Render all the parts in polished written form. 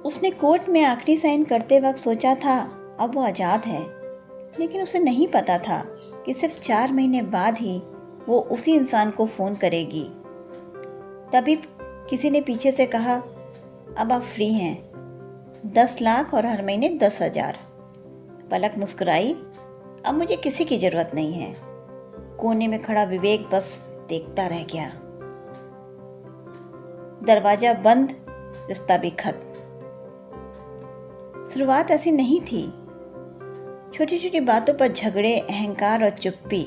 उसने कोर्ट में आखिरी साइन करते वक्त सोचा था अब वो आज़ाद है, लेकिन उसे नहीं पता था कि सिर्फ 4 महीने बाद ही वो उसी इंसान को फ़ोन करेगी। तभी किसी ने पीछे से कहा, अब आप फ्री हैं, 10 लाख और हर महीने 10,000। पलक मुस्कुराई, अब मुझे किसी की ज़रूरत नहीं है। कोने में खड़ा विवेक बस देखता रह गया। दरवाज़ा बंद, रिश्ता भी खत्म। शुरुआत ऐसी नहीं थी। छोटी छोटी बातों पर झगड़े, अहंकार और चुप्पी।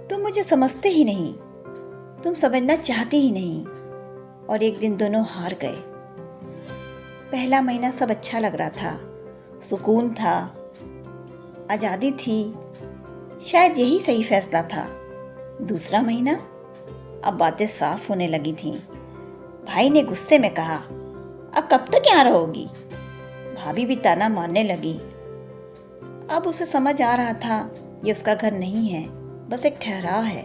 तुम मुझे समझते ही नहीं, तुम समझना चाहती ही नहीं। और एक दिन दोनों हार गए। पहला महीना सब अच्छा लग रहा था, सुकून था, आज़ादी थी, शायद यही सही फैसला था। दूसरा महीना, अब बातें साफ होने लगी थीं। भाई ने गुस्से में कहा, अब कब तक यहाँ रहोगी? भाभी भी ताना मारने लगी। अब उसे समझ आ रहा था ये उसका घर नहीं है, बस एक ठहराव है।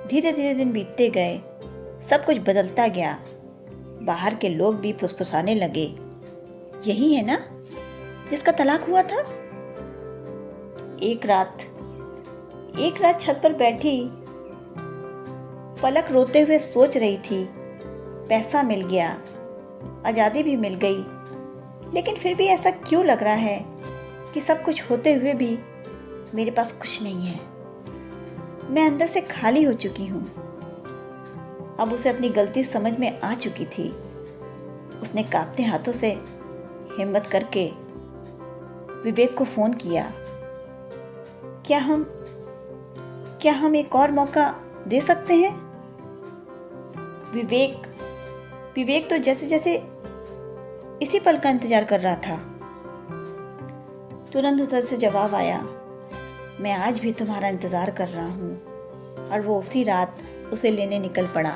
धीरे धीरे दिन बीतते गए, सब कुछ बदलता गया। बाहर के लोग भी फुसफुसाने लगे, यही है ना जिसका तलाक हुआ था? एक रात छत पर बैठी पलक रोते हुए सोच रही थी, पैसा मिल गया, आज़ादी भी मिल गई, लेकिन फिर भी ऐसा क्यों लग रहा है कि सब कुछ होते हुए भी मेरे पास कुछ नहीं है। मैं अंदर से खाली हो चुकी हूँ। अब उसे अपनी गलती समझ में आ चुकी थी। उसने कांपते हाथों से हिम्मत करके विवेक को फ़ोन किया। क्या हम एक और मौका दे सकते हैं? विवेक तो जैसे इसी पल का इंतजार कर रहा था। तुरंत उधर से जवाब आया, मैं आज भी तुम्हारा इंतजार कर रहा हूँ। और वो उसी रात उसे लेने निकल पड़ा।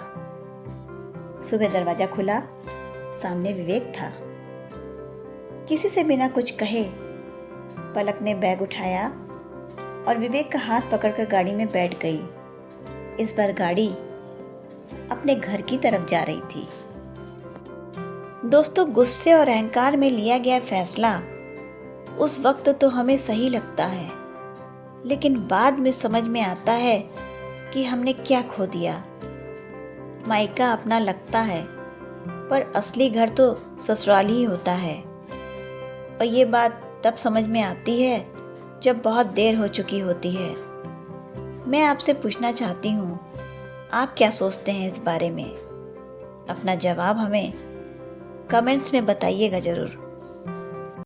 सुबह दरवाजा खुला, सामने विवेक था। किसी से बिना कुछ कहे पलक ने बैग उठाया और विवेक का हाथ पकड़कर गाड़ी में बैठ गई। इस बार गाड़ी अपने घर की तरफ जा रही थी। दोस्तों, गुस्से और अहंकार में लिया गया फैसला उस वक्त तो हमें सही लगता है, लेकिन बाद में समझ में आता है कि हमने क्या खो दिया। मायका अपना लगता है, पर असली घर तो ससुराल ही होता है। और ये बात तब समझ में आती है जब बहुत देर हो चुकी होती है। मैं आपसे पूछना चाहती हूँ, आप क्या सोचते हैं इस बारे में? अपना जवाब हमें कमेंट्स में बताइएगा ज़रूर।